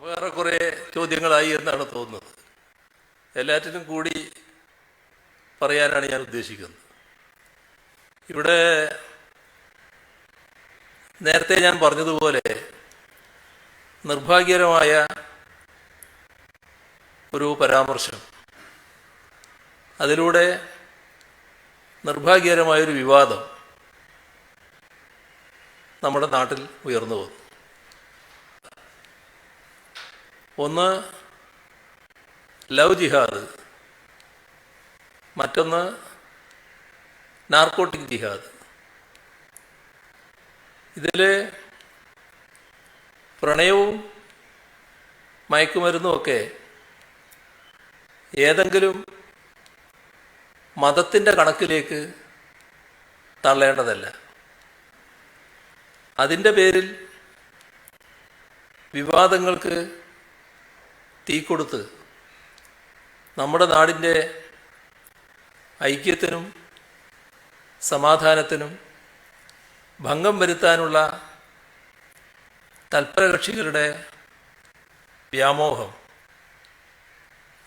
വേറെ കുറേ ചോദ്യങ്ങളായി എന്നാണ് തോന്നുന്നത്. എല്ലാറ്റിനും കൂടി പറയാനാണ് ഞാൻ ഉദ്ദേശിക്കുന്നത്. ഇവിടെ നേരത്തെ ഞാൻ പറഞ്ഞതുപോലെ നിർഭാഗ്യകരമായ ഒരു പരാമർശം, അതിലൂടെ നിർഭാഗ്യകരമായൊരു വിവാദം നമ്മുടെ നാട്ടിൽ ഉയർന്നു വന്നു. ഒന്ന് ലവ് ജിഹാദ്, മറ്റൊന്ന് നാർക്കോട്ടിക് ജിഹാദ്. ഇതിൽ പ്രണയവും മയക്കുമരുന്നുമൊക്കെ ഏതെങ്കിലും മതത്തിൻ്റെ കണക്കിലേക്ക് തള്ളേണ്ടതല്ല. അതിൻ്റെ പേരിൽ വിവാദങ്ങൾക്ക് തീ കൊടുത്ത് നമ്മുടെ നാടിൻ്റെ ഐക്യത്തിനും സമാധാനത്തിനും ഭംഗം വരുത്താനുള്ള തൽപരകക്ഷികളുടെ വ്യാമോഹം,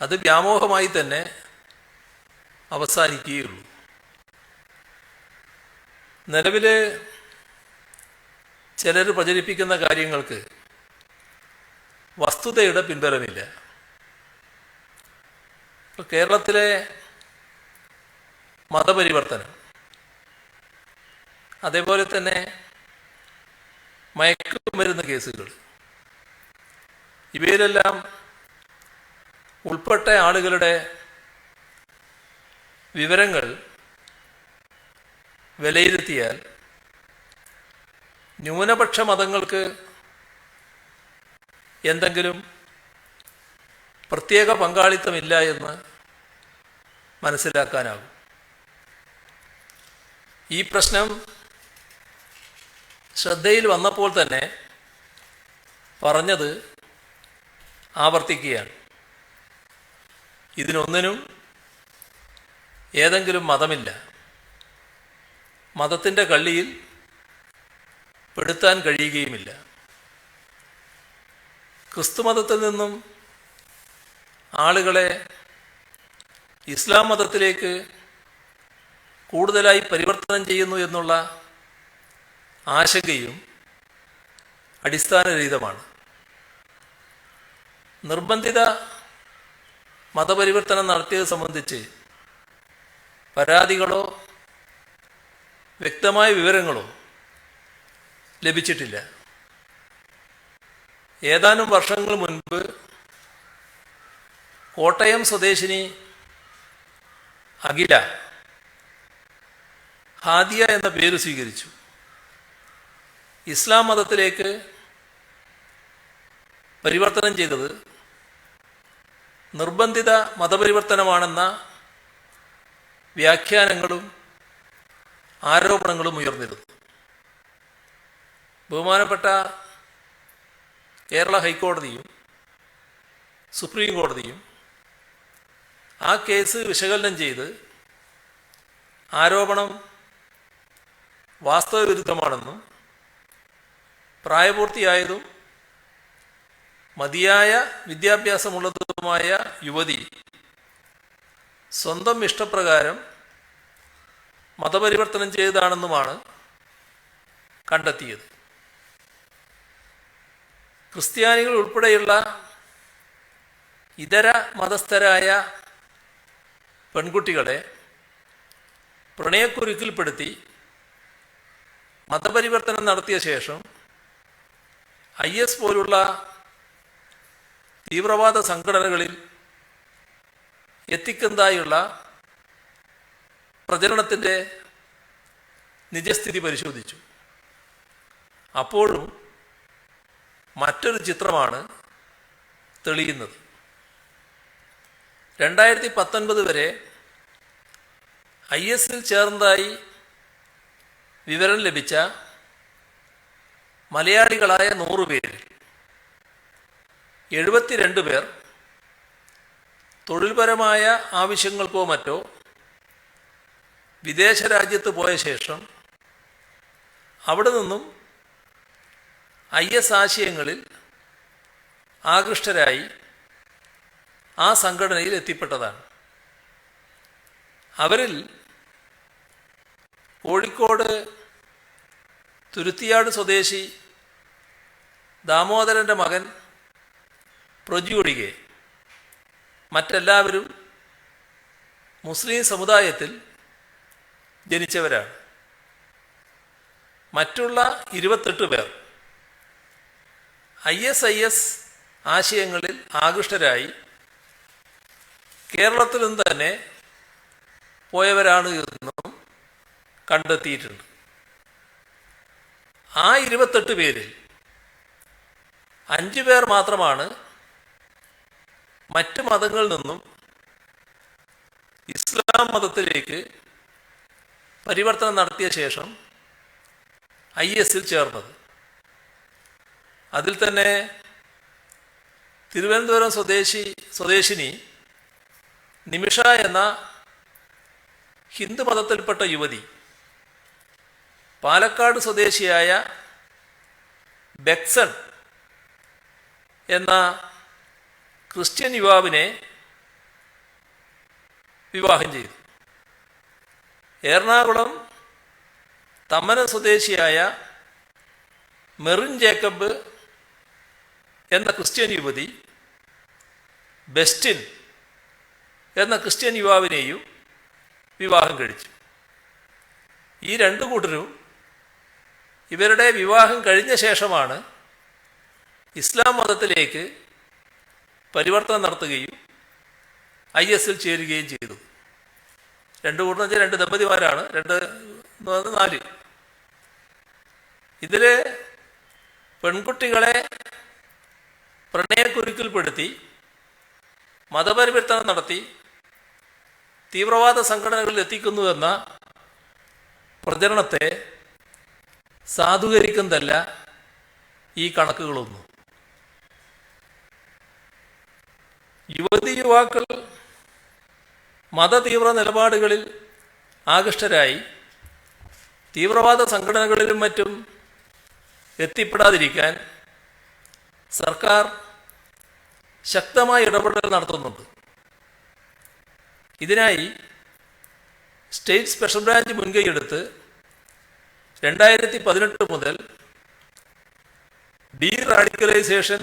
അത് വ്യാമോഹമായി തന്നെ അവസാനിക്കുകയുള്ളൂ. നിലവിൽ ചിലർ പ്രചരിപ്പിക്കുന്ന കാര്യങ്ങൾക്ക് വസ്തുതയുടെ പിൻബലമില്ല. ഇപ്പോൾ കേരളത്തിലെ മതപരിവർത്തനം, അതേപോലെ തന്നെ മയക്കുമരുന്ന് കേസുകൾ, ഇവയിലെല്ലാം ഉൾപ്പെട്ട ആളുകളുടെ വിവരങ്ങൾ വിലയിരുത്തിയാൽ ന്യൂനപക്ഷ മതങ്ങൾക്ക് എന്തെങ്കിലും പ്രത്യേക പങ്കാളിത്തമില്ല എന്ന് മനസ്സിലാക്കാനാകും. ഈ പ്രശ്നം ശ്രദ്ധയിൽ വന്നപ്പോൾ തന്നെ പറഞ്ഞത് ആവർത്തിക്കുകയാണ്. ഇതിനൊന്നിനും ഏതെങ്കിലും മതമില്ല, മതത്തിൻ്റെ കള്ളിയിൽ പെടുത്താൻ കഴിയുകയുമില്ല. ക്രിസ്തുമതത്തിൽ നിന്നും ആളുകളെ ഇസ്ലാം മതത്തിലേക്ക് കൂടുതലായി പരിവർത്തനം ചെയ്യുന്നു എന്നുള്ള ആശങ്കയും അടിസ്ഥാനരഹിതമാണ്. നിർബന്ധിത മതപരിവർത്തനം നടത്തിയത് സംബന്ധിച്ച് പരാതികളോ വ്യക്തമായ വിവരങ്ങളോ ലഭിച്ചിട്ടില്ല. ഏതാനും വർഷങ്ങൾ മുൻപ് കോട്ടയം സ്വദേശിനി അഖില ഹാദിയ എന്ന പേര് സ്വീകരിച്ചു. ഇസ്ലാം മതത്തിലേക്ക് പരിവർത്തനം ചെയ്തത് നിർബന്ധിത മതപരിവർത്തനമാണെന്ന വ്യാഖ്യാനങ്ങളും ആരോപണങ്ങളും ഉയർന്നിരുന്നു. ബഹുമാനപ്പെട്ട കേരള ഹൈക്കോടതിയും സുപ്രീം കോടതിയും ആ കേസ് വിശകലനം ചെയ്ത് ആരോപണം വാസ്തവവിരുദ്ധമാണെന്നും പ്രായപൂർത്തിയായതും മതിയായ വിദ്യാഭ്യാസമുള്ളതുമായ യുവതി സ്വന്തം ഇഷ്ടപ്രകാരം മതപരിവർത്തനം ചെയ്തതാണെന്നുമാണ് കണ്ടെത്തിയത്. ക്രിസ്ത്യാനികൾ ഉൾപ്പെടെയുള്ള ഇതര മതസ്ഥരായ പെൺകുട്ടികളെ പ്രണയക്കുരുക്കിൽപ്പെടുത്തി മതപരിവർത്തനം നടത്തിയ ശേഷം IS പോലുള്ള തീവ്രവാദ സംഘടനകളിൽ എത്തിക്കുന്നതായുള്ള പ്രചരണത്തിൻ്റെ നിജസ്ഥിതി പരിശോധിച്ചു. അപ്പോഴും മറ്റൊരു ചിത്രമാണ് തെളിയുന്നത്. 2019 വരെ ISൽ ചേർന്നതായി വിവരം ലഭിച്ച മലയാളികളായ 100 പേരിൽ 72 പേർ തൊഴിൽപരമായ ആവശ്യങ്ങൾക്കോ മറ്റോ വിദേശ രാജ്യത്ത് പോയ ശേഷം അവിടെ നിന്നും IS ആശയങ്ങളിൽ ആകൃഷ്ടരായി ആ സംഘടനയിൽ എത്തിപ്പെട്ടതാണ്. അവരിൽ കോഴിക്കോട് തുരുത്തിയാട് സ്വദേശി ദാമോദരൻ്റെ മകൻ പ്രജു ഒഴികെ മറ്റെല്ലാവരും മുസ്ലിം സമുദായത്തിൽ ജനിച്ചവരാണ്. മറ്റുള്ള 28 പേർ ISIS ആശയങ്ങളിൽ ആകൃഷ്ടരായി കേരളത്തിൽ നിന്ന് തന്നെ പോയവരാണ് എന്നും കണ്ടെത്തിയിട്ടുണ്ട്. ആ 28 പേരിൽ 5 പേർ മാത്രമാണ് മറ്റ് മതങ്ങളിൽ നിന്നും ഇസ്ലാം മതത്തിലേക്ക് പരിവർത്തനം നടത്തിയ ശേഷം ISൽ ചേർന്നത്. അതിൽ തന്നെ തിരുവനന്തപുരം സ്വദേശിനി നിമിഷ എന്ന ഹിന്ദു മതത്തിൽപ്പെട്ട യുവതി, പാലക്കാട് സ്വദേശിയായ ബെക്സൺ എന്ന ക്രിസ്ത്യൻ യുവാവിനെ വിവാഹം ചെയ്തു. എറണാകുളം തമ്മന സ്വദേശിയായ മെറിൻ ജേക്കബ് എന്ന ക്രിസ്ത്യൻ യുവതി ബെസ്റ്റിൻ എന്ന ക്രിസ്ത്യൻ യുവാവിനെയും വിവാഹം കഴിച്ചു. ഈ 2 കൂട്ടരും ഇവരുടെ വിവാഹം കഴിഞ്ഞ ശേഷമാണ് ഇസ്ലാം മതത്തിലേക്ക് പരിവർത്തനം നടത്തുകയും ISൽ ചേരുകയും ചെയ്തു. 2 കൂട്ടർ വെച്ചാൽ 2 ദമ്പതിമാരാണ്, 4. ഇതിൽ പെൺകുട്ടികളെ പ്രണയക്കുരുക്കിൽപ്പെടുത്തി മതപരിവർത്തനം നടത്തി തീവ്രവാദ സംഘടനകളിൽ എത്തിക്കുന്നുവെന്ന പ്രചരണത്തെ സാധൂകരിക്കുന്നതല്ല ഈ കണക്കുകളൊന്നും. യുവതിയുവാക്കൾ മതതീവ്ര നിലപാടുകളിൽ ആകൃഷ്ടരായി തീവ്രവാദ സംഘടനകളിലും മറ്റും എത്തിപ്പെടാതിരിക്കാൻ സർക്കാർ ശക്തമായ ഇടപെടൽ നടത്തുന്നുണ്ട്. ഇതിനായി സ്റ്റേറ്റ് സ്പെഷ്യൽ ബ്രാഞ്ച് മുൻകൈയെടുത്ത് 2018 മുതൽ ഡീ റാഡിക്കലൈസേഷൻ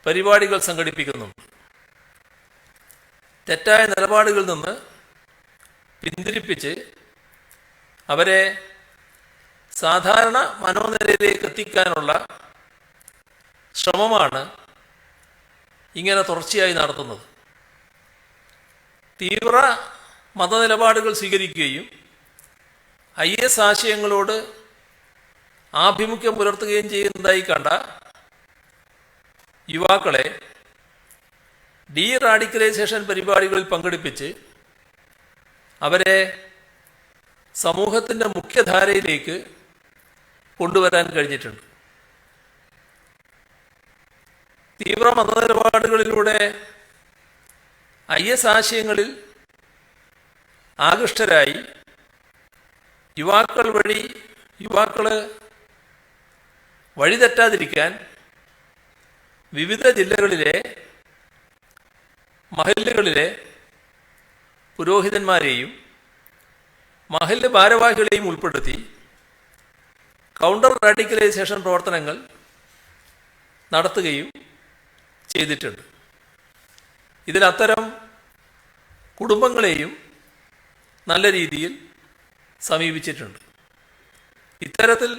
പരിപാടികൾ സംഘടിപ്പിക്കുന്നുണ്ട്. തെറ്റായ നിലപാടുകളിൽ നിന്ന് പിന്തിരിപ്പിച്ച് അവരെ സാധാരണ മനോനിലയിലേക്ക് എത്തിക്കാനുള്ള ശ്രമമാണ് ഇങ്ങനെ തുടർച്ചയായി നടത്തുന്നത്. തീവ്ര മതനിലപാടുകൾ സ്വീകരിക്കുകയും IS ആശയങ്ങളോട് ആഭിമുഖ്യം പുലർത്തുകയും ചെയ്യുന്നതായി കണ്ട യുവാക്കളെ ഡീ റാഡിക്കലൈസേഷൻ പരിപാടികളിൽ പങ്കെടുപ്പിച്ച് അവരെ സമൂഹത്തിൻ്റെ മുഖ്യധാരയിലേക്ക് കൊണ്ടുവരാൻ കഴിഞ്ഞിട്ടുണ്ട്. തീവ്ര മതനിലപാടുകളിലൂടെ IS ആശയങ്ങളിൽ ആകൃഷ്ടരായി യുവാക്കൾ വഴിതെറ്റാതിരിക്കാൻ വിവിധ ജില്ലകളിലെ മഹല്ലുകളിലെ പുരോഹിതന്മാരെയും മഹല്ല് ഭാരവാഹികളെയും ഉൾപ്പെടുത്തി കൗണ്ടർ റാഡിക്കലൈസേഷൻ പ്രവർത്തനങ്ങൾ നടത്തുകയും ചെയ്തിട്ടുണ്ട്. ഇതിൽ അത്തരം കുടുംബങ്ങളെയും നല്ല രീതിയിൽ സമീപിച്ചിട്ടുണ്ട്. ഇത്തരത്തിൽ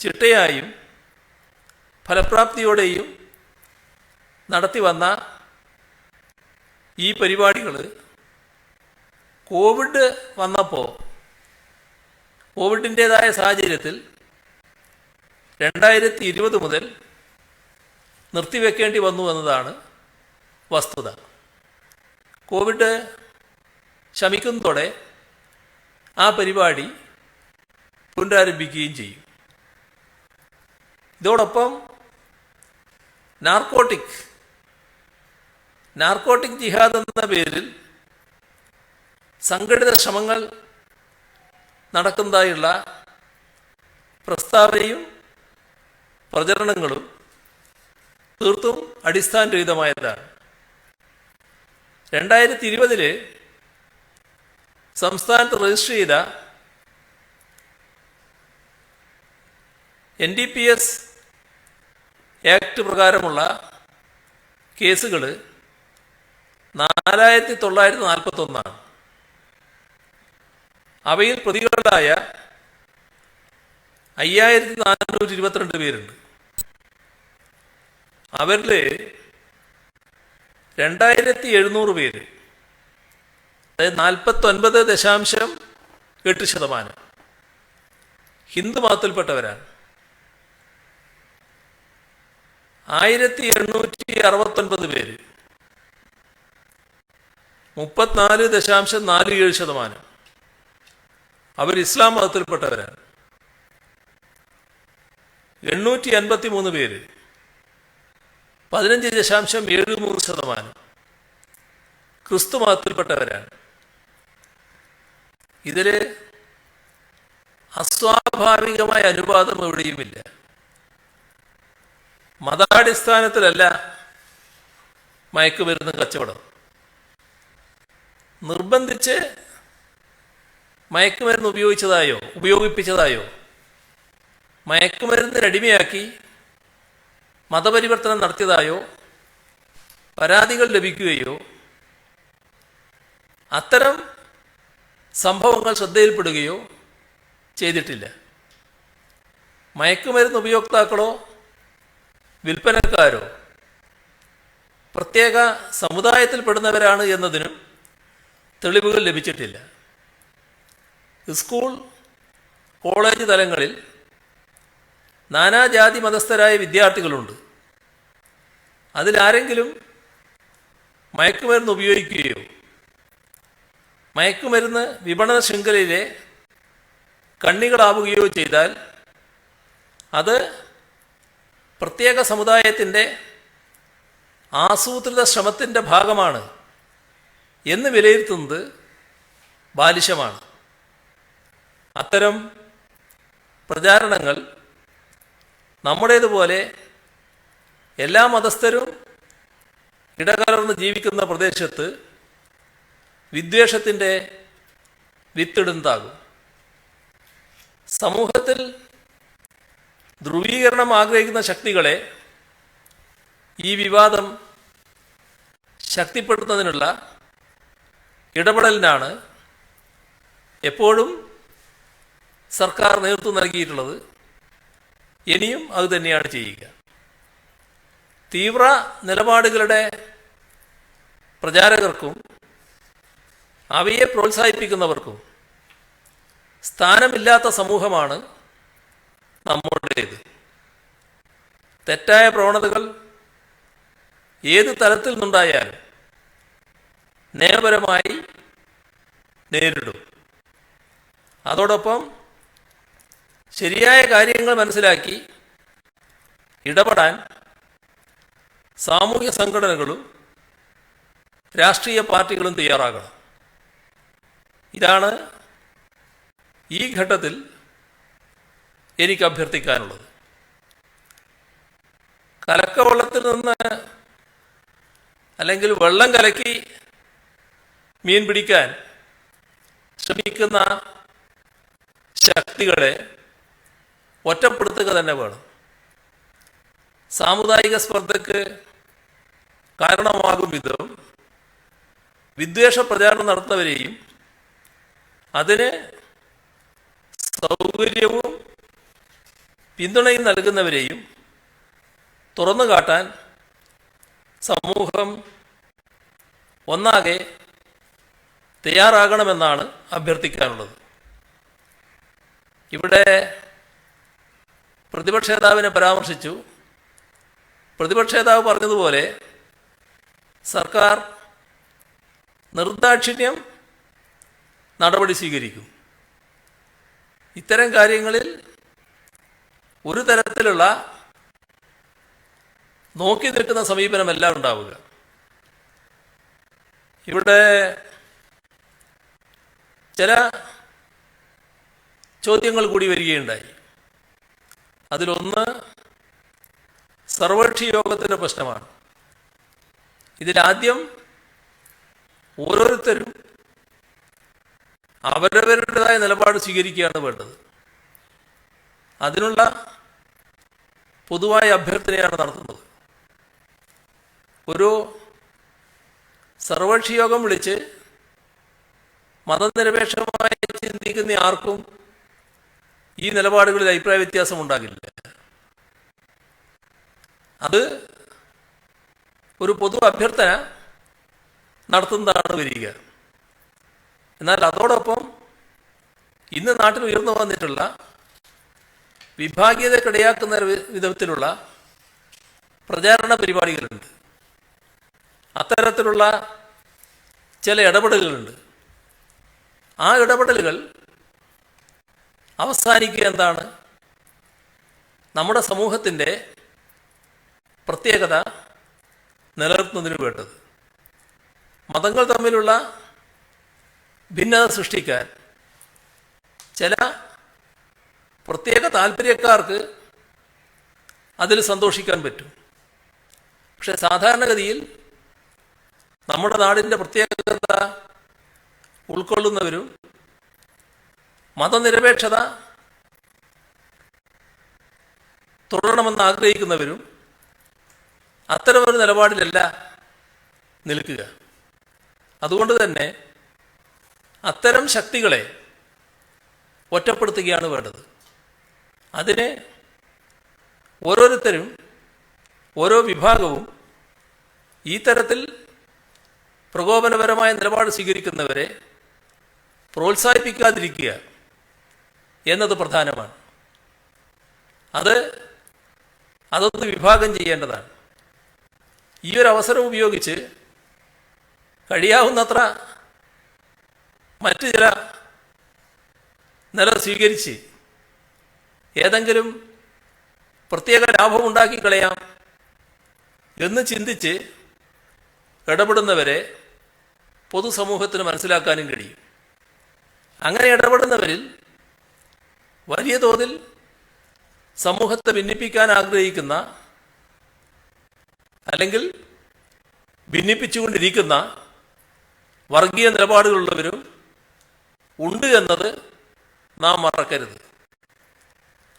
ചിട്ടയായും ഫലപ്രാപ്തിയോടെയും നടത്തി വന്ന ഈ പരിപാടികൾ കോവിഡ് വന്നപ്പോൾ കോവിഡിൻ്റേതായ സാഹചര്യത്തിൽ 2020 മുതൽ നിർത്തിവെക്കേണ്ടി വന്നു എന്നതാണ് വസ്തുത. കോവിഡ് ശമിക്കുന്നതോടെ ആ പരിപാടി പുനരാരംഭിക്കുകയും ചെയ്യും. ഇതോടൊപ്പം നാർക്കോട്ടിക് ജിഹാദ് എന്ന പേരിൽ സംഘടിത ശ്രമങ്ങൾ നടക്കുന്നതായുള്ള പ്രസ്താവനയും പ്രചരണങ്ങളും തീർത്തും അടിസ്ഥാനരഹിതമായതാണ്. 2020 സംസ്ഥാനത്ത് രജിസ്റ്റർ ചെയ്ത NDPS ആക്ട് പ്രകാരമുള്ള കേസുകൾ 4941. അവയിൽ പ്രതികളായ 5422 പേരുണ്ട്. അവരിൽ 2700 പേര്, അതായത് 49.8% ഹിന്ദു മതത്തിൽപ്പെട്ടവരാണ്. 1869 പേര്, 34.47% അവർ ഇസ്ലാം മതത്തിൽപ്പെട്ടവരാണ്. 853 പേര്, 15.73% ക്രിസ്തു മതത്തിൽപ്പെട്ടവരാണ്. ഇതിൽ അസ്വാഭാവികമായ അനുപാതം എവിടെയുമില്ല. മതാടിസ്ഥാനത്തിലല്ല മയക്കുമരുന്ന് കച്ചവടം. നിർബന്ധിച്ച് മയക്കുമരുന്ന് ഉപയോഗിപ്പിച്ചതായോ മയക്കുമരുന്നിനടിമയാക്കി മതപരിവർത്തനം നടത്തിയതായോ പരാതികൾ ലഭിക്കുകയോ അത്തരം സംഭവങ്ങൾ ശ്രദ്ധയിൽപ്പെടുകയോ ചെയ്തിട്ടില്ല. മയക്കുമരുന്ന് ഉപയോക്താക്കളോ വിൽപ്പനക്കാരോ പ്രത്യേക സമുദായത്തിൽപ്പെടുന്നവരാണ് എന്നതിനും തെളിവുകൾ ലഭിച്ചിട്ടില്ല. സ്കൂൾ, കോളേജ് തലങ്ങളിൽ നാനാജാതി മതസ്ഥരായ വിദ്യാർത്ഥികളുണ്ട്. അതിലാരെങ്കിലും മയക്കുമരുന്ന് ഉപയോഗിക്കുകയോ മയക്കുമരുന്ന് വിപണന ശൃംഖലയിലെ കണ്ണികളാവുകയോ ചെയ്താൽ അത് പ്രത്യേക സമുദായത്തിൻ്റെ ആസൂത്രിത ശ്രമത്തിൻ്റെ ഭാഗമാണ് എന്ന് വിലയിരുത്തുന്നത് ബാലിശമാണ്. അത്തരം പ്രചാരണങ്ങൾ നമ്മുടേതുപോലെ എല്ലാ മതസ്ഥരും ഇടകലർന്ന് ജീവിക്കുന്ന പ്രദേശത്ത് വിദ്വേഷത്തിൻ്റെ വിത്തിടുന്നതാകും. സമൂഹത്തിൽ ധ്രുവീകരണം ആഗ്രഹിക്കുന്ന ശക്തികളെ ഈ വിവാദം ശക്തിപ്പെടുത്തുന്നതിനുള്ള ഇടപെടലിനാണ് എപ്പോഴും സർക്കാർ നേതൃത്വം നൽകിയിട്ടുള്ളത്. ഇനിയും അതുതന്നെയാണ് ചെയ്യുക. തീവ്ര നിലപാടുകളുടെ പ്രചാരകർക്കും അവയെ പ്രോത്സാഹിപ്പിക്കുന്നവർക്കും സ്ഥാനമില്ലാത്ത സമൂഹമാണ് നമ്മുടേത്. തെറ്റായ പ്രവണതകൾ ഏത് തലത്തിൽ നിന്നുണ്ടായാലും നിയമപരമായി നേരിടും. അതോടൊപ്പം ശരിയായ കാര്യങ്ങൾ മനസ്സിലാക്കി ഇടപെടാൻ സാമൂഹ്യ സംഘടനകളും രാഷ്ട്രീയ പാർട്ടികളും തയ്യാറാകണം. ഇതാണ് ഈ ഘട്ടത്തിൽ എനിക്ക് അഭ്യർത്ഥിക്കാനുള്ളത്. കലക്കവെള്ളത്തിൽ നിന്ന് അല്ലെങ്കിൽ വെള്ളം കലക്കി മീൻ പിടിക്കാൻ ശ്രമിക്കുന്ന ശക്തികളെ ഒറ്റപ്പെടുത്തുക തന്നെ വേണം. സാമുദായിക സ്പർദ്ധയ്ക്ക് കാരണമാകും വിധം വിദ്വേഷ പ്രചാരണം നടത്തുന്നവരെയും അതിന് സൗകര്യവും പിന്തുണയും നൽകുന്നവരെയും തുറന്നു കാട്ടാൻ സമൂഹം ഒന്നാകെ തയ്യാറാകണമെന്നാണ് അഭ്യർത്ഥിക്കാനുള്ളത്. ഇവിടെ പ്രതിപക്ഷ നേതാവിനെ പരാമർശിച്ചു. പ്രതിപക്ഷ നേതാവ് പറഞ്ഞതുപോലെ സർക്കാർ നിർദാക്ഷിണ്യം നടപടി സ്വീകരിക്കും. ഇത്തരം കാര്യങ്ങളിൽ ഒരു തരത്തിലുള്ള നോക്കി നിൽക്കുന്ന സമീപനമല്ല ഉണ്ടാവുക. ഇവിടെ ചില ചോദ്യങ്ങൾ കൂടി വരികയുണ്ടായി. അതിലൊന്ന് സർവകക്ഷി യോഗത്തിൻ്റെ പ്രശ്നമാണ്. ഇതിലാദ്യം ഓരോരുത്തരും അവരവരുടേതായ നിലപാട് സ്വീകരിക്കുകയാണ് വേണ്ടത്. അതിനുള്ള പൊതുവായ അഭ്യർത്ഥനയാണ് നടത്തുന്നത്. ഒരു സർവകക്ഷി യോഗം വിളിച്ച് മതനിരപേക്ഷമായി ചിന്തിക്കുന്ന ആർക്കും ഈ നിലപാടുകളിൽ അഭിപ്രായ വ്യത്യാസം ഉണ്ടാകില്ല. അത് ഒരു പൊതു അഭ്യർത്ഥന നടത്തുന്നതാണ് വരിക. എന്നാൽ അതോടൊപ്പം ഇന്ന് നാട്ടിൽ ഉയർന്നു വന്നിട്ടുള്ള വിഭാഗീയതയ്ക്കിടയാക്കുന്ന വിധത്തിലുള്ള പ്രചാരണ പരിപാടികളുണ്ട്. അത്തരത്തിലുള്ള ചില ഇടപെടലുകളുണ്ട്. ആ ഇടപെടലുകൾ അവസാനിക്കുക എന്താണ്? നമ്മുടെ സമൂഹത്തിൻ്റെ പ്രത്യേകത നിലനിർത്തുന്നതിന് വേണ്ടത്. മതങ്ങൾ തമ്മിലുള്ള ഭിന്നത സൃഷ്ടിക്കാൻ ചില പ്രത്യേക താല്പര്യക്കാർക്ക് അതിൽ സന്തോഷിക്കാൻ പറ്റും. പക്ഷെ സാധാരണഗതിയിൽ നമ്മുടെ നാടിൻ്റെ പ്രത്യേകത ഉൾക്കൊള്ളുന്നവരും മതനിരപേക്ഷത തുടരണമെന്ന് ആഗ്രഹിക്കുന്നവരും അത്തരമൊരു നിലപാടിലല്ല നിൽക്കുക. അതുകൊണ്ട് തന്നെ അത്തരം ശക്തികളെ ഒറ്റപ്പെടുത്തുകയാണ് വേണ്ടത്. അതിന് ഓരോരുത്തരും ഓരോ വിഭാഗവും ഈ തരത്തിൽ പ്രകോപനപരമായ നിലപാട് സ്വീകരിക്കുന്നവരെ പ്രോത്സാഹിപ്പിക്കാതിരിക്കുക എന്നത് പ്രധാനമാണ്. അതൊന്ന് വിഭാഗം ചെയ്യേണ്ടതാണ്. ഈ ഒരു അവസരം ഉപയോഗിച്ച് കഴിയാവുന്നത്ര മറ്റു ചില നില സ്വീകരിച്ച് ഏതെങ്കിലും പ്രത്യേക ലാഭമുണ്ടാക്കി കളയാം എന്ന് ചിന്തിച്ച് ഇടപെടുന്നവരെ പൊതുസമൂഹത്തിന് മനസ്സിലാക്കാനും കഴിയും. അങ്ങനെ ഇടപെടുന്നവരിൽ വലിയ തോതിൽ സമൂഹത്തെ ഭിന്നിപ്പിക്കാൻ ആഗ്രഹിക്കുന്ന അല്ലെങ്കിൽ ഭിന്നിപ്പിച്ചുകൊണ്ടിരിക്കുന്ന വർഗീയ നിലപാടുകളുള്ളവരും ഉണ്ട് എന്നത് നാം മറക്കരുത്.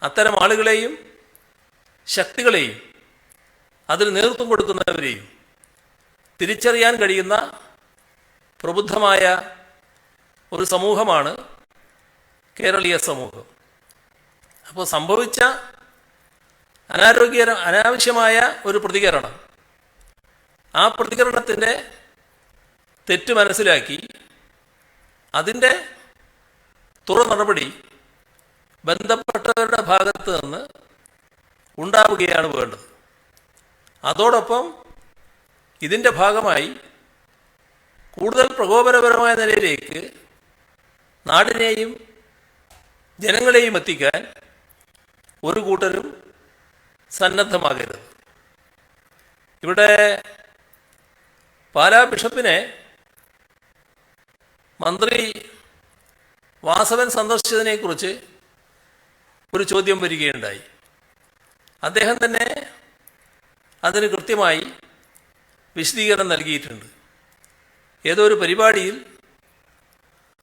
അത്തരം ആളുകളെയും ശക്തികളെയും അതിന് നേതൃത്വം കൊടുക്കുന്നവരെയും തിരിച്ചറിയാൻ കഴിയുന്ന പ്രബുദ്ധമായ ഒരു സമൂഹമാണ് കേരളീയ സമൂഹം. അപ്പോൾ സംഭവിച്ച അനാവശ്യമായ ഒരു പ്രതികരണം, ആ പ്രതികരണത്തിൻ്റെ തെറ്റ് മനസ്സിലാക്കി അതിൻ്റെ തുടർ നടപടി ബന്ധപ്പെട്ടവരുടെ ഭാഗത്ത് നിന്ന് ഉണ്ടാവുകയാണ് വേണ്ടത്. അതോടൊപ്പം ഇതിൻ്റെ ഭാഗമായി കൂടുതൽ പ്രകോപനപരമായ നിലയിലേക്ക് നാടിനെയും ജനങ്ങളെയും എത്തിക്കാൻ ഒരു കൂട്ടരും സന്നദ്ധമാകരുത്. ഇവിടെ പാലാ ബിഷപ്പിനെ മന്ത്രി വാസവൻ സന്ദർശിച്ചതിനെക്കുറിച്ച് ഒരു ചോദ്യം വരികയുണ്ടായി. അദ്ദേഹം തന്നെ അതിന് കൃത്യമായി വിശദീകരണം നൽകിയിട്ടുണ്ട്. ഏതോ ഒരു പരിപാടിയിൽ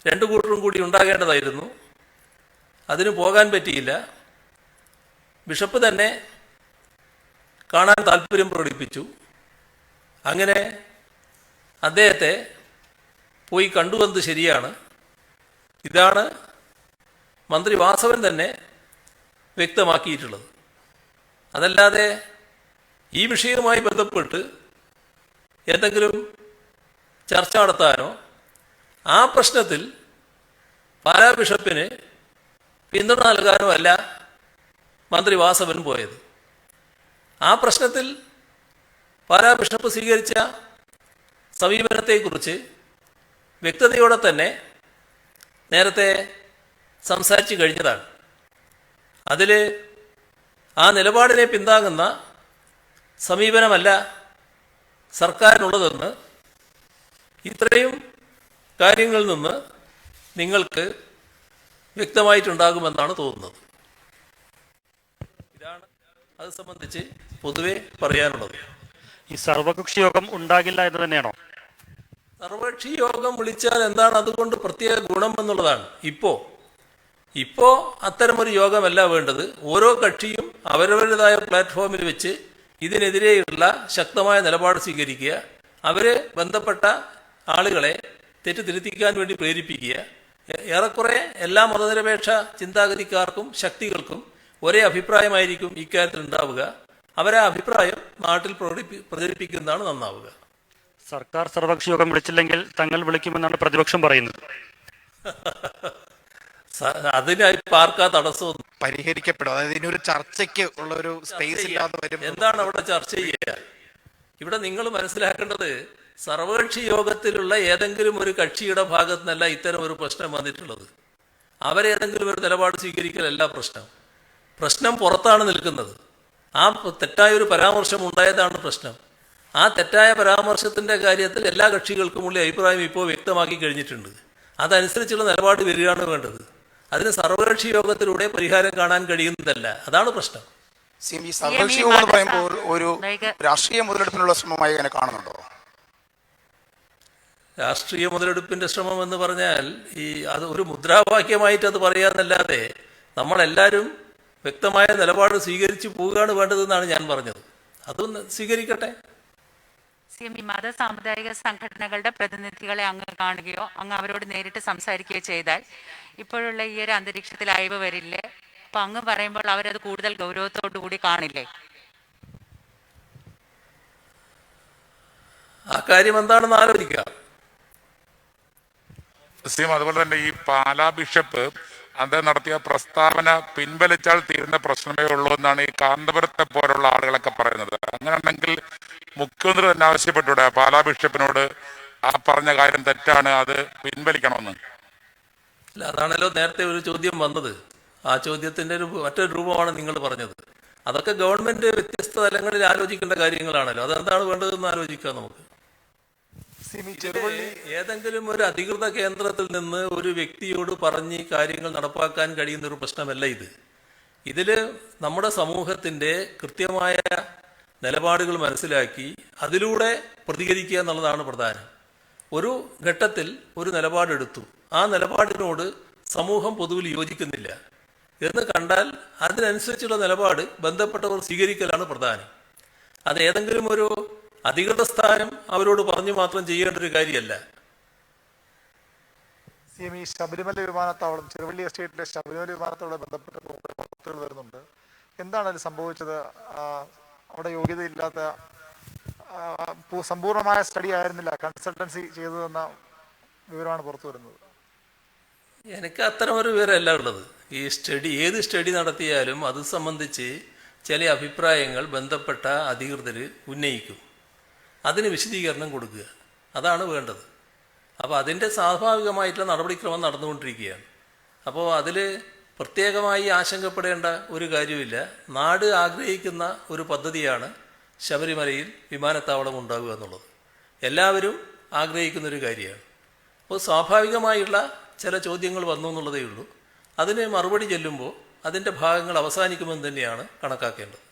രണ്ടു കൂട്ടരും കൂടി ഉണ്ടാകേണ്ടതായിരുന്നു, അതിന് പോകാൻ പറ്റിയില്ല. ബിഷപ്പ് തന്നെ കാണാൻ താല്പര്യം പ്രകടിപ്പിച്ചു. അങ്ങനെ അദ്ദേഹത്തെ പോയി കണ്ടുവന്നത് ശരിയാണ്. ഇതാണ് മന്ത്രി വാസവൻ തന്നെ വ്യക്തമാക്കിയിട്ടുള്ളത്. അതല്ലാതെ ഈ വിഷയവുമായി ബന്ധപ്പെട്ട് എന്തെങ്കിലും ചർച്ച നടത്താനോ ആ പ്രശ്നത്തിൽ പാലാ ബിഷപ്പിന് പിന്തുണ നൽകാനോ അല്ല മന്ത്രി വാസവൻ പോയത്. ആ പ്രശ്നത്തിൽ പാലാ ബിഷപ്പ് സ്വീകരിച്ച സമീപനത്തെക്കുറിച്ച് വ്യക്തതയോടെ തന്നെ നേരത്തെ സംസാരിച്ചു കഴിഞ്ഞതാണ്. അതിൽ ആ നിലപാടിനെ പിന്താങ്ങുന്ന സമീപനമല്ല സർക്കാരിനുള്ളതെന്ന് ഇത്രയും കാര്യങ്ങളിൽ നിന്ന് നിങ്ങൾക്ക് വ്യക്തമായിട്ടുണ്ടാകുമെന്നാണ് തോന്നുന്നത്. ഇതാണ് അത് സംബന്ധിച്ച് പൊതുവെ പറയാനുള്ളത്. ഈ സർവകക്ഷി യോഗം ഉണ്ടാകില്ല എന്ന് തന്നെയാണോ? സർവകക്ഷി യോഗം വിളിച്ചാൽ എന്താണ് അതുകൊണ്ട് പ്രത്യേക ഗുണം എന്നുള്ളതാണ്. ഇപ്പോ അത്തരമൊരു യോഗമല്ല വേണ്ടത്. ഓരോ കക്ഷിയും അവരവരുടേതായ പ്ലാറ്റ്ഫോമിൽ വെച്ച് ഇതിനെതിരെയുള്ള ശക്തമായ നിലപാട് സ്വീകരിക്കുക, അവര് ബന്ധപ്പെട്ട ആളുകളെ തെറ്റിദ്ധരിപ്പിക്കാൻ വേണ്ടി പ്രേരിപ്പിക്കുക. ഏറെക്കുറെ എല്ലാ മതനിരപേക്ഷ ചിന്താഗതിക്കാർക്കും ശക്തികൾക്കും ഒരേ അഭിപ്രായമായിരിക്കും ഇക്കാര്യത്തിൽ ഉണ്ടാവുക. അവരെ അഭിപ്രായം നാട്ടിൽ പ്രചരിപ്പിക്കുന്നതാണ് നന്നാവുക. സർക്കാർ സർവകക്ഷി യോഗം വിളിച്ചില്ലെങ്കിൽ തങ്ങൾ വിളിക്കുമെന്നാണ് പ്രതിപക്ഷം പറയുന്നത്. അതിനായി പാർക്കാ തടസ്സം പരിഹരിക്കപ്പെടും. അതായത് ഇതിനൊരു ചർച്ചയ്ക്ക് ഉള്ള ഒരു സ്പേസ് ഇല്ലാതെ വരും. എന്താണ് അവിടെ ചർച്ച ചെയ്യുക? ഇവിടെ നിങ്ങൾ മനസ്സിലാക്കേണ്ടത്, സർവകക്ഷി യോഗത്തിലുള്ള ഏതെങ്കിലും ഒരു കക്ഷിയുടെ ഭാഗത്തു നിന്നല്ല ഇത്തരം ഒരു പ്രശ്നം വന്നിട്ടുള്ളത്. അവരേതെങ്കിലും ഒരു നിലപാട് സ്വീകരിക്കലല്ല പ്രശ്നം പുറത്താണ് നിൽക്കുന്നത്. ആ തെറ്റായൊരു പരാമർശം ഉണ്ടായതാണ് പ്രശ്നം. ആ തെറ്റായ പരാമർശത്തിൻ്റെ കാര്യത്തിൽ എല്ലാ കക്ഷികൾക്കുമുള്ള അഭിപ്രായം ഇപ്പോൾ വ്യക്തമാക്കി കഴിഞ്ഞിട്ടുണ്ട്. അതനുസരിച്ചുള്ള നിലപാട് വരികയാണ് വേണ്ടത്. അതിന് സർവകക്ഷി യോഗത്തിലൂടെ പരിഹാരം കാണാൻ കഴിയുന്നതല്ല. അതാണ് പ്രശ്നം. ഈ സർവകക്ഷി യോഗം എന്ന് പറയുമ്പോൾ ഒരു രാഷ്ട്രീയ മുതലെടുപ്പിനുള്ള ശ്രമമായി അങ്ങനെ കാണുന്നുണ്ടോ? രാഷ്ട്രീയ മുതലെടുപ്പിന്റെ ശ്രമം എന്ന് പറഞ്ഞാൽ അത് ഒരു മുദ്രാവാക്യമായിട്ട് അത് പറയാന്നല്ലാതെ നമ്മളെല്ലാവരും വ്യക്തമായ നിലപാട് സ്വീകരിച്ചു പോവുകയാണ് വേണ്ടതെന്നാണ് ഞാൻ പറഞ്ഞത്. അതൊന്ന് സ്വീകരിക്കട്ടെ. ഈ മത സാമുദായിക സംഘടനകളുടെ പ്രതിനിധികളെ അങ്ങ് കാണുകയോ അങ്ങ് അവരോട് നേരിട്ട് സംസാരിക്കുകയോ ചെയ്താൽ ഇപ്പോഴുള്ള ഈ ഒരു അന്തരീക്ഷത്തിൽ അയവ് വരില്ലേ? അപ്പൊ അങ്ങ് പറയുമ്പോൾ അവരത് കൂടുതൽ ഗൗരവത്തോടു കൂടി കാണില്ലേ? ആ കാര്യം എന്താണെന്ന് ആലോചിക്കാം. അതുപോലെ തന്നെ ഈ പാലാ ബിഷപ്പ് അദ്ദേഹം നടത്തിയ പ്രസ്താവന പിൻവലിച്ചാൽ തീരുന്ന പ്രശ്നമേ ഉള്ളൂ എന്നാണ് ഈ കാന്തപുരത്തെ പോലുള്ള ആളുകളൊക്കെ പറയുന്നത്. അങ്ങനെയാണെങ്കിൽ മുഖ്യമന്ത്രി തന്നെ ആവശ്യപ്പെട്ടൂടെ പാലാ ബിഷപ്പിനോട് ആ പറഞ്ഞ കാര്യം തെറ്റാണ്, അത് പിൻവലിക്കണമെന്ന്? അല്ല, അതാണല്ലോ നേരത്തെ ഒരു ചോദ്യം വന്നത്. ആ ചോദ്യത്തിന്റെ മറ്റൊരു രൂപമാണ് നിങ്ങൾ പറഞ്ഞത്. അതൊക്കെ ഗവൺമെന്റ് വ്യത്യസ്ത തലങ്ങളിൽ ആലോചിക്കേണ്ട കാര്യങ്ങളാണല്ലോ. അതെന്താണ് വേണ്ടതെന്ന് ആലോചിക്കാം നമുക്ക്. ഏതെങ്കിലും ഒരു അധികൃത കേന്ദ്രത്തിൽ നിന്ന് ഒരു വ്യക്തിയോട് പറഞ്ഞ് കാര്യങ്ങൾ നടപ്പാക്കാൻ കഴിയുന്ന ഒരു പ്രശ്നമല്ല ഇത്. ഇതില് നമ്മുടെ സമൂഹത്തിന്റെ കൃത്യമായ നിലപാടുകൾ മനസ്സിലാക്കി അതിലൂടെ പ്രതികരിക്കുക എന്നുള്ളതാണ് പ്രധാനം. ഒരു ഘട്ടത്തിൽ ഒരു നിലപാടെടുത്തു, ആ നിലപാടിനോട് സമൂഹം പൊതുവിൽ യോജിക്കുന്നില്ല എന്ന് കണ്ടാൽ അതിനനുസരിച്ചുള്ള നിലപാട് ബന്ധപ്പെട്ടവർ സ്വീകരിക്കലാണ് പ്രധാനം. അത് ഏതെങ്കിലും ഒരു അധികൃത സ്ഥാനം അവരോട് പറഞ്ഞു മാത്രം ചെയ്യേണ്ട ഒരു കാര്യമല്ല. ഈ ശബരിമല വിമാനത്താവളം, ചെറുവള്ളി എസ്റ്റേറ്റിലെ ശബരിമല വിമാനത്താവളം ബന്ധപ്പെട്ട വാർത്തകൾ വരുന്നുണ്ട്. എന്താണ് അതിൽ സംഭവിച്ചത്? അവിടെ യോഗ്യതയില്ലാത്ത സമ്പൂർണമായ സ്റ്റഡി ആയിരുന്നില്ല കൺസൾട്ടൻസി ചെയ്തതെന്ന വിവരമാണ് പുറത്തു വരുന്നത്. എനിക്ക് അത്തരം ഒരു വിവരമല്ല ഉള്ളത്. ഏത് സ്റ്റഡി നടത്തിയാലും അത് സംബന്ധിച്ച് ചില അഭിപ്രായങ്ങൾ ബന്ധപ്പെട്ട അധികൃതർ ഉന്നയിക്കും. അതിന് വിശദീകരണം കൊടുക്കുക, അതാണ് വേണ്ടത്. അപ്പോൾ അതിൻ്റെ സ്വാഭാവികമായിട്ടുള്ള നടപടിക്രമം നടന്നുകൊണ്ടിരിക്കുകയാണ്. അപ്പോൾ അതിൽ പ്രത്യേകമായി ആശങ്കപ്പെടേണ്ട ഒരു കാര്യമില്ല. നാട് ആഗ്രഹിക്കുന്ന ഒരു പദ്ധതിയാണ് ശബരിമലയിൽ വിമാനത്താവളം ഉണ്ടാകുക എന്നുള്ളത്. എല്ലാവരും ആഗ്രഹിക്കുന്നൊരു കാര്യമാണ്. അപ്പോൾ സ്വാഭാവികമായുള്ള ചില ചോദ്യങ്ങൾ വന്നു എന്നുള്ളതേ ഉള്ളൂ. അതിന് മറുപടി ചെല്ലുമ്പോൾ അതിൻ്റെ ഭാഗങ്ങൾ അവസാനിക്കുമെന്ന് തന്നെയാണ് കണക്കാക്കേണ്ടത്.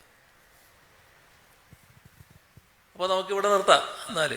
അപ്പോൾ നമുക്കിവിടെ നിർത്താം എന്നാൽ.